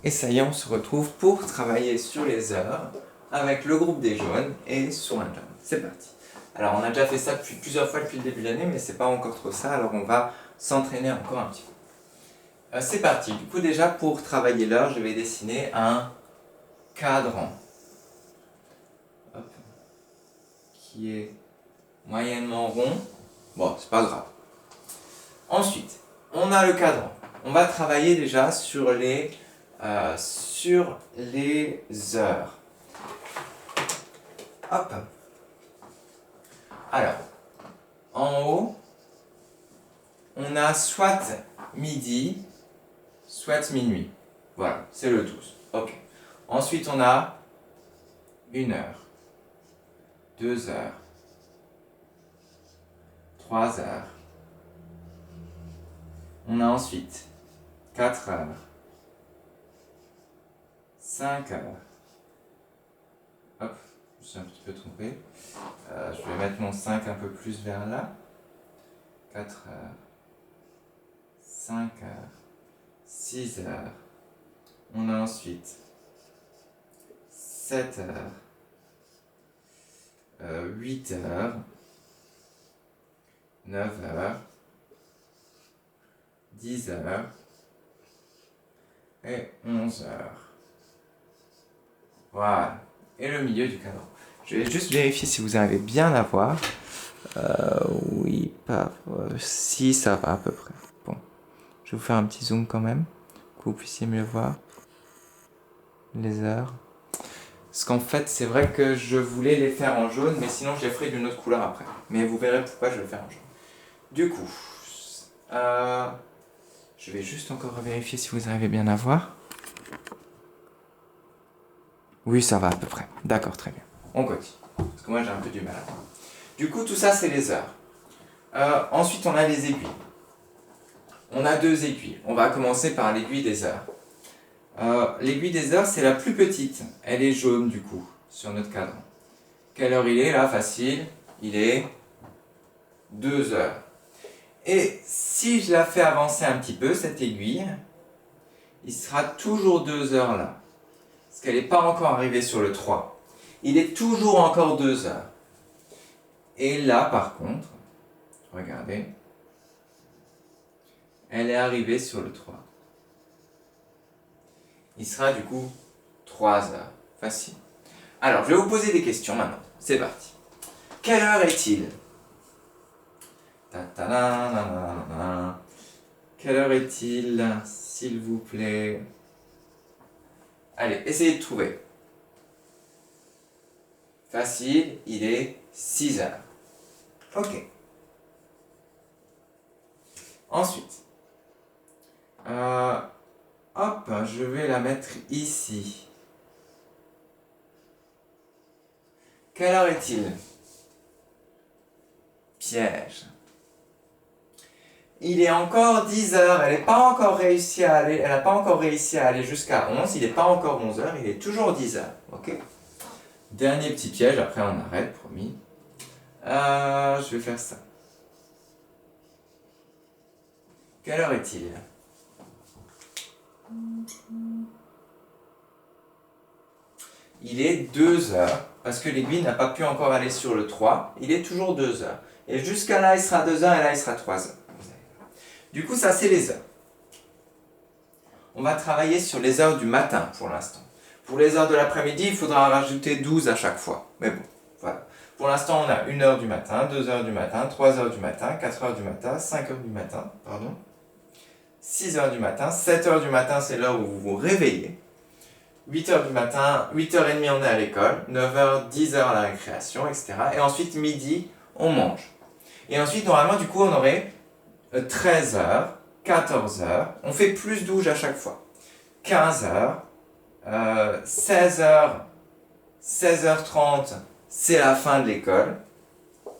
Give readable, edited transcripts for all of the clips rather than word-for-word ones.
Et ça y est, on se retrouve pour travailler sur les heures avec le groupe des jaunes et sur un jaune. C'est parti. Alors on a déjà fait ça plusieurs fois depuis le début de l'année, mais c'est pas encore trop ça, alors on va s'entraîner encore un petit peu. C'est parti. Du coup déjà pour travailler l'heure, je vais dessiner un cadran. Hop. Qui est moyennement rond. Bon, c'est pas grave. Ensuite, on a le cadran. On va travailler déjà sur les heures. Hop. Alors, en haut, on a soit midi, soit minuit. Voilà, c'est le 12. Ok. Ensuite, on a 1 heure, 2 heures, 3 heures. On a ensuite 4 heures, 5 heures. Hop, je me suis un petit peu trompé. Je vais mettre mon 5 un peu plus vers là. 4 heures, 5 heures, 6 heures. On a ensuite 7 heures, 8 heures, 9 heures, 10 heures et 11 heures. Voilà. Et le milieu du cadran. Je vais juste vérifier si vous arrivez bien à voir. Oui, pas. Si, ça va à peu près. Bon. Je vais vous faire un petit zoom quand même, que vous puissiez mieux voir les heures. Parce qu'en fait, c'est vrai que je voulais les faire en jaune, mais sinon je les ferai d'une autre couleur après. Mais vous verrez pourquoi je vais le faire en jaune. Du coup, je vais juste encore vérifier si vous arrivez bien à voir. Oui, ça va à peu près. D'accord, très bien. On continue. Parce que moi, j'ai un peu du mal à voir. Du coup, tout ça, c'est les heures. Ensuite, on a les aiguilles. On a 2 aiguilles. On va commencer par l'aiguille des heures. L'aiguille des heures, c'est la plus petite. Elle est jaune, du coup, sur notre cadran. Quelle heure il est, là? Facile. Il est 2 heures. Et si je la fais avancer un petit peu, cette aiguille, il sera toujours 2 heures là. Parce qu'elle n'est pas encore arrivée sur le 3. Il est toujours encore 2 heures. Et là, par contre, regardez, elle est arrivée sur le 3. Il sera du coup 3 heures. Facile. Alors, je vais vous poser des questions maintenant. C'est parti. Quelle heure est-il? Quelle heure est-il, s'il vous plaît? Allez, essayez de trouver. Facile, il est 6 heures. Ok. Ensuite, hop, je vais la mettre ici. Quelle heure est-il? Piège. Il est encore 10 heures, elle n'a pas encore réussi à aller jusqu'à 11, il n'est pas encore 11 heures, il est toujours 10 heures. Ok. Dernier petit piège, après on arrête, promis. Je vais faire ça. Quelle heure est-il? Il est 2 heures, parce que l'aiguille n'a pas pu encore aller sur le 3, il est toujours 2 heures. Et jusqu'à là, il sera 2 heures, et là, il sera 3 heures. Du coup, ça, c'est les heures. On va travailler sur les heures du matin, pour l'instant. Pour les heures de l'après-midi, il faudra rajouter 12 à chaque fois. Mais bon, voilà. Pour l'instant, on a 1 heure du matin, 2 heures du matin, 3 heures du matin, 4 heures du matin, 5 heures du matin, 6 heures du matin, 7 heures du matin, c'est l'heure où vous vous réveillez. 8 heures du matin, 8h30 on est à l'école, 9h, 10h à la récréation, etc. Et ensuite, midi, on mange. Et ensuite, normalement, du coup, on aurait 13h, 14h, on fait plus 12 à chaque fois. 15h, 16h, 16h30, c'est la fin de l'école.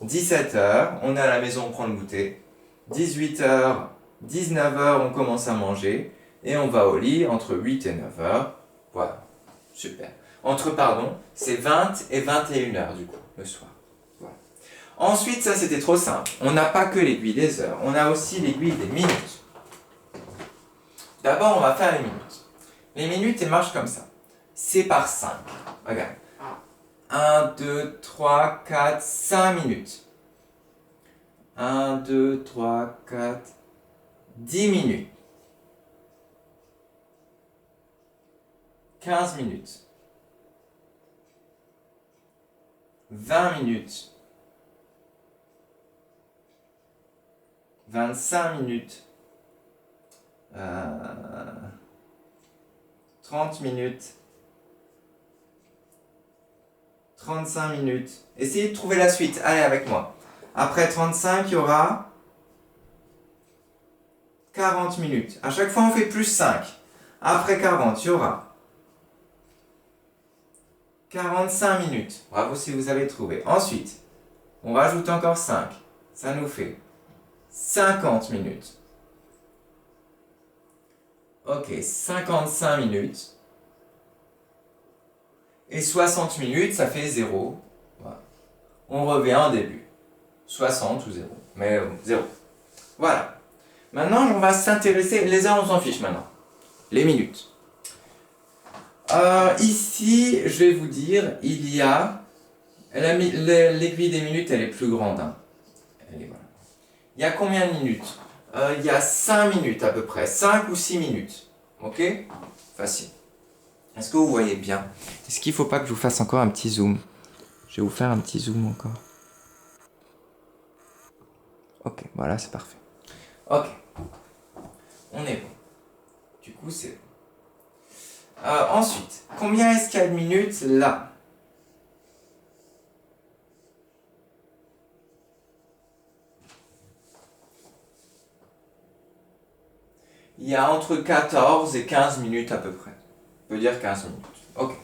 17h, on est à la maison, on prend le goûter. 18h, 19h, on commence à manger. Et on va au lit entre 8 et 9h. Voilà, super. C'est 20 et 21h du coup, le soir. Voilà. Ensuite, ça c'était trop simple. On n'a pas que l'aiguille des heures, on a aussi l'aiguille des minutes. D'abord, on va faire les minutes. Les minutes, elles marchent comme ça. C'est par 5. Regarde. 1, 2, 3, 4, 5 minutes. 1, 2, 3, 4, 10 minutes. 15 minutes. 20 minutes. 25 minutes. 30 minutes. 35 minutes. Essayez de trouver la suite. Allez avec moi. Après 35, il y aura 40 minutes. À chaque fois, on fait plus 5. Après 40, il y aura 45 minutes. Bravo si vous avez trouvé. Ensuite, on rajoute encore 5. Ça nous fait 50 minutes. Ok, 55 minutes. Et 60 minutes, ça fait 0. Voilà. On revient au début. 60 ou 0. Mais 0. Voilà. Maintenant, on va s'intéresser. Les heures, on s'en fiche maintenant. Les minutes. Ici, je vais vous dire, il y a... L'aiguille des minutes, elle est plus grande. Hein. Voilà. Il y a combien de minutes il y a 5 minutes à peu près. 5 ou 6 minutes. Ok? Facile. Est-ce que vous voyez bien? Est-ce qu'il ne faut pas que je vous fasse encore un petit zoom? Je vais vous faire un petit zoom encore. Ok, voilà, c'est parfait. Ok. On est bon. Du coup, c'est bon. Ensuite, combien est-ce qu'il y a de minutes là? Il y a entre 14 et 15 minutes à peu près. On peut dire 15 minutes. Ok.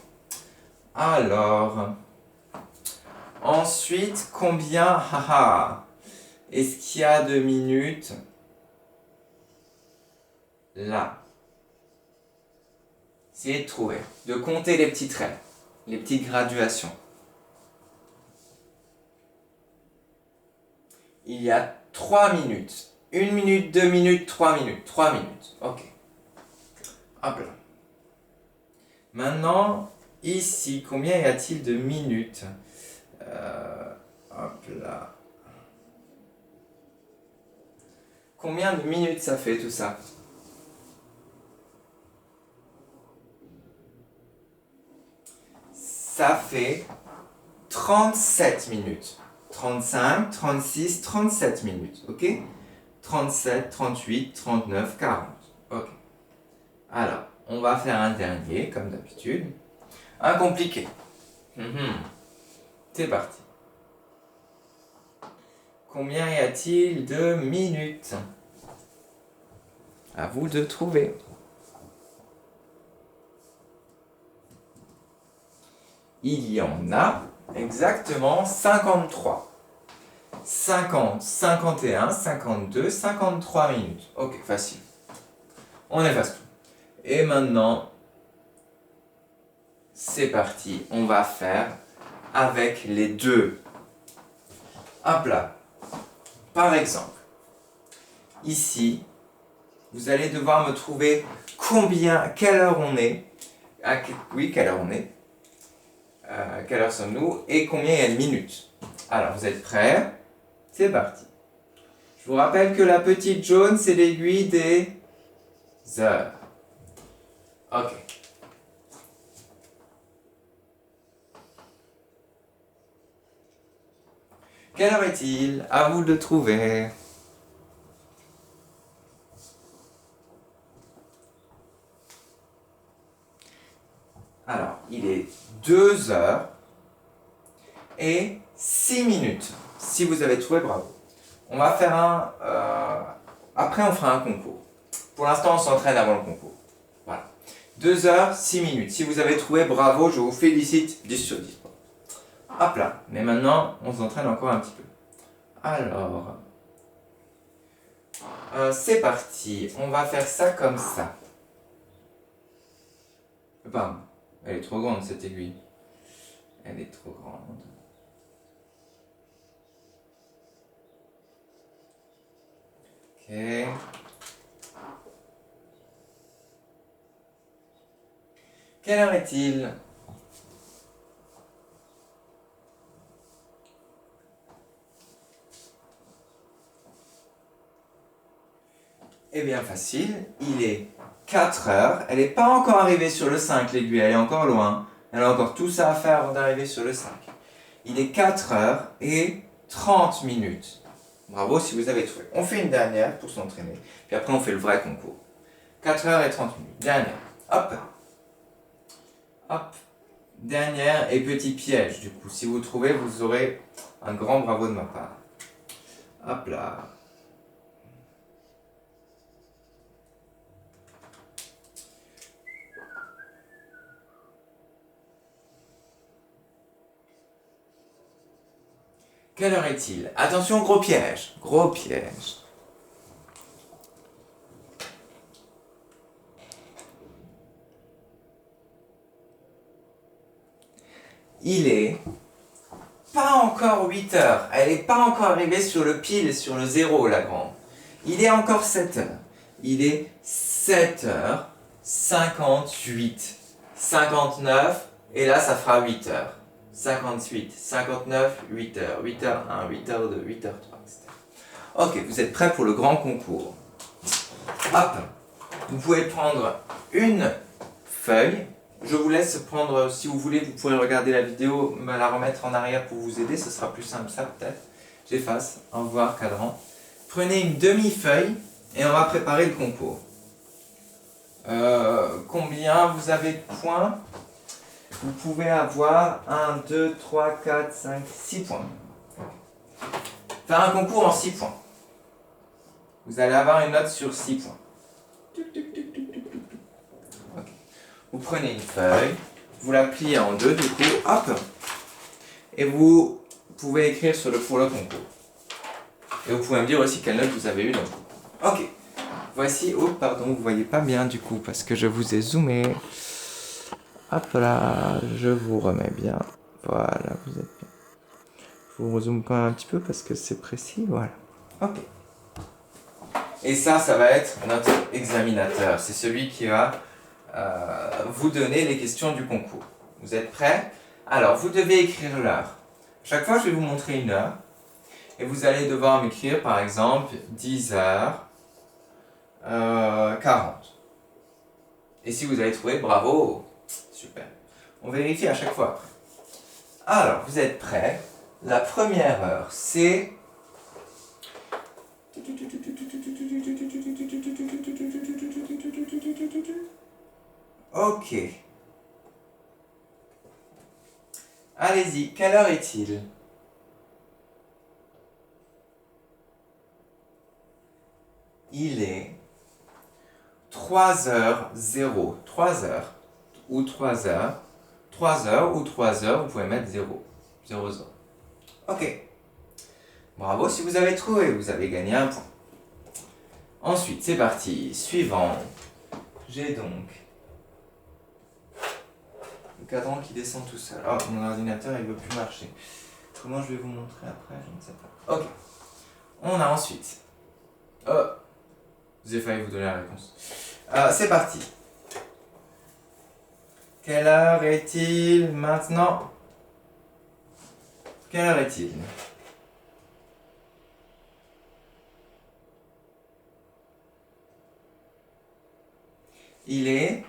Alors, ensuite, combien est-ce qu'il y a de minutes là? Essayez de trouver, de compter les petits traits, les petites graduations. Il y a 3 minutes. 1 minute, 2 minutes, 3 minutes. 3 minutes. Ok. Hop là. Maintenant, ici, combien y a-t-il de minutes? Hop là. Combien de minutes ça fait tout ça? Ça fait 37 minutes. 35, 36, 37 minutes. Ok? 37, 38, 39, 40. Ok. Alors, on va faire un dernier, comme d'habitude. Un compliqué. C'est parti. Combien y a-t-il de minutes? À vous de trouver. Il y en a exactement 53. 50, 51, 52, 53 minutes. Ok, facile. On efface tout. Et maintenant, c'est parti. On va faire avec les deux. Hop là. Par exemple, ici, vous allez devoir me trouver quelle heure on est. Oui, quelle heure on est. Quelle heure sommes-nous et combien il y a de minutes. Alors, vous êtes prêts? C'est parti. Je vous rappelle que la petite jaune, c'est l'aiguille des heures. Ok. Quelle heure est-il? À vous de trouver. Alors, il est 2 heures et 6 minutes. Si vous avez trouvé, bravo. On va faire un... après, on fera un concours. Pour l'instant, on s'entraîne avant le concours. Voilà. 2 heures, 6 minutes. Si vous avez trouvé, bravo, je vous félicite. 10 sur 10. Hop là. Mais maintenant, on s'entraîne encore un petit peu. Alors... c'est parti. On va faire ça comme ça. Pardon. Elle est trop grande, cette aiguille. Elle est trop grande. Ok. Quelle heure est-il? Eh bien facile, il est 4 heures. Elle n'est pas encore arrivée sur le 5, l'aiguille, elle est encore loin. Elle a encore tout ça à faire avant d'arriver sur le 5. Il est 4 heures et 30 minutes. Bravo si vous avez trouvé. On fait une dernière pour s'entraîner. Puis après on fait le vrai concours. 4 heures et 30 minutes. Dernière. Hop. Hop. Dernière et petit piège du coup. Si vous trouvez, vous aurez un grand bravo de ma part. Hop là. Quelle heure est-il? Attention, gros piège. Gros piège. Il est pas encore 8 heures. Elle n'est pas encore arrivée sur le pile, sur le 0, la grande. Il est encore 7 heures. Il est 7 heures 58. 59, et là ça fera 8 heures. 58, 59, 8 heures. 8 heures 1, 8 heures 2, 8 heures 3, etc. Ok, vous êtes prêts pour le grand concours. Hop, vous pouvez prendre une feuille. Je vous laisse prendre, si vous voulez, vous pourrez regarder la vidéo, me la remettre en arrière pour vous aider, ce sera plus simple ça peut-être. J'efface, au revoir cadran. Prenez une demi-feuille et on va préparer le concours. Combien vous avez de points? Vous pouvez avoir 1, 2, 3, 4, 5, 6 points. Faire un concours en 6 points. Vous allez avoir une note sur 6 points. Okay. Vous prenez une feuille, vous la pliez en deux du coup, hop, et vous pouvez écrire sur pour le concours. Et vous pouvez me dire aussi quelle note vous avez eu dans le concours. Ok, voici, oh pardon, vous voyez pas bien du coup parce que je vous ai zoomé. Hop là, je vous remets bien. Voilà, vous êtes bien. Je vous rezoome quand même un petit peu parce que c'est précis, voilà. Ok. Et ça va être notre examinateur. C'est celui qui va vous donner les questions du concours. Vous êtes prêts? Alors, vous devez écrire l'heure. Chaque fois, je vais vous montrer une heure. Et vous allez devoir m'écrire, par exemple, 10h40. Et si vous avez trouvé, bravo! Super. On vérifie à chaque fois après. Alors, vous êtes prêts? La première heure, c'est... Ok. Allez-y, quelle heure est-il? Il est 3h0. 3h ou 3h. 3h ou 3h, vous pouvez mettre 0. 0, 0. Ok. Bravo si vous avez trouvé, vous avez gagné un point. Ensuite, c'est parti. Suivant. J'ai donc le cadran qui descend tout seul. Oh, mon ordinateur, il ne veut plus marcher. Comment je vais vous montrer après? Je ne sais pas. Ok. On a ensuite... Oh, j'ai failli vous donner la réponse. C'est parti. Quelle heure est-il maintenant? Quelle heure est-il? Il est,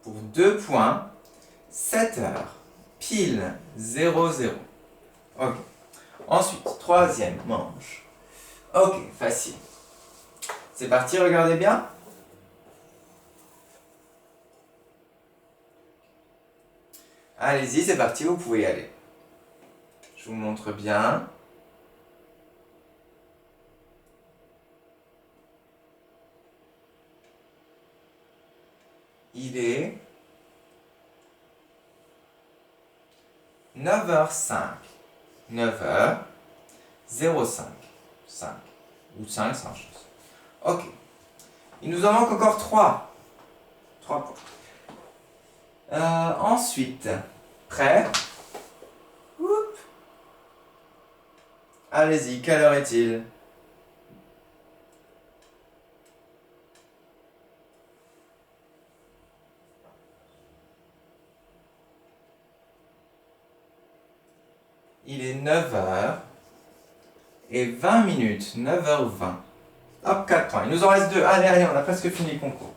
pour 2 points, 7 heures. Pile 0, 0. Ok. Ensuite, troisième manche. Ok, facile. C'est parti, regardez bien. Allez-y, c'est parti, vous pouvez y aller. Je vous montre bien. Il est 9h05. 9h05. 5. Ou 5, sans chance. Ok. Il nous en manque encore 3. 3 points. Ensuite, prêt? Oup. Allez-y, quelle heure est-il? il est 9h et 20 minutes, 9h20. Hop, 4 points. Il nous en reste 2. Allez, allez, on a presque fini le concours.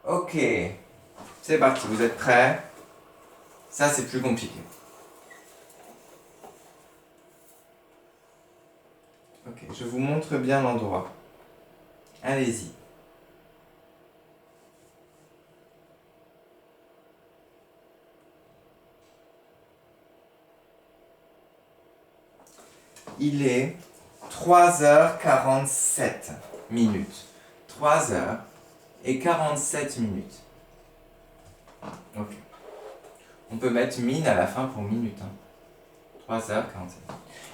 Ok. C'est parti, vous êtes prêts? Ça, c'est plus compliqué. Ok, je vous montre bien l'endroit. Allez-y. Il est 3h47 minutes. 3h47 minutes. Ok. On peut mettre mine à la fin pour minute. 3h47.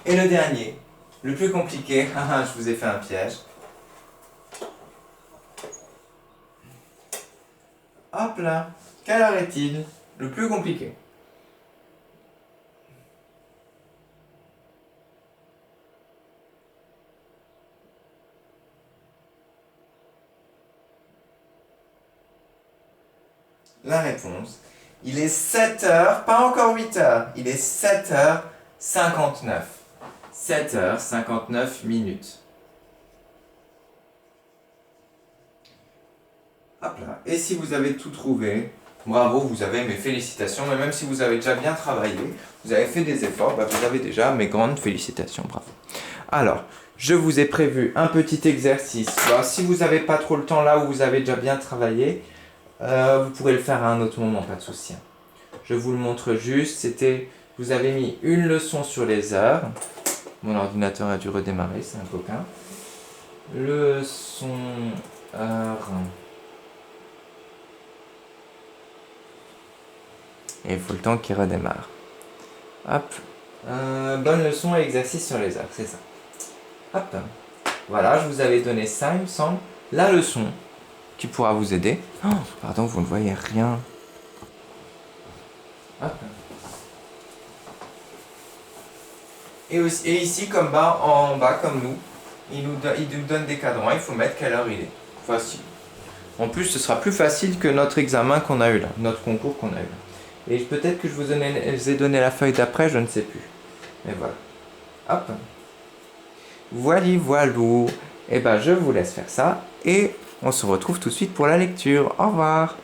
Et le dernier, le plus compliqué. Je vous ai fait un piège. Hop là. Quelle heure est-il? Le plus compliqué. La réponse, il est 7h, pas encore 8h, il est 7h59. 7h59 minutes. Hop là. Et si vous avez tout trouvé, bravo, vous avez mes félicitations. Mais même si vous avez déjà bien travaillé, vous avez fait des efforts, vous avez déjà mes grandes félicitations. Bravo. Alors, je vous ai prévu un petit exercice. Alors, si vous n'avez pas trop le temps là où vous avez déjà bien travaillé, vous pourrez le faire à un autre moment, pas de souci. Je vous le montre juste. Vous avez mis une leçon sur les heures. Mon ordinateur a dû redémarrer, c'est un coquin. Leçon heure. Et il faut le temps qu'il redémarre. Hop. Bonne leçon et exercice sur les heures, c'est ça. Hop. Voilà, je vous avais donné ça, il me semble. La leçon qui pourra vous aider. Oh, pardon, vous ne voyez rien. Hop. Et ici, comme en bas, comme nous, il nous donne des cadrans. Il faut mettre quelle heure il est. Facile. En plus, ce sera plus facile que notre examen qu'on a eu là, notre concours qu'on a eu là. Et peut-être que je vous ai donné la feuille d'après, je ne sais plus. Mais voilà. Hop. Voilou. Et ben, je vous laisse faire ça. Et on se retrouve tout de suite pour la lecture. Au revoir.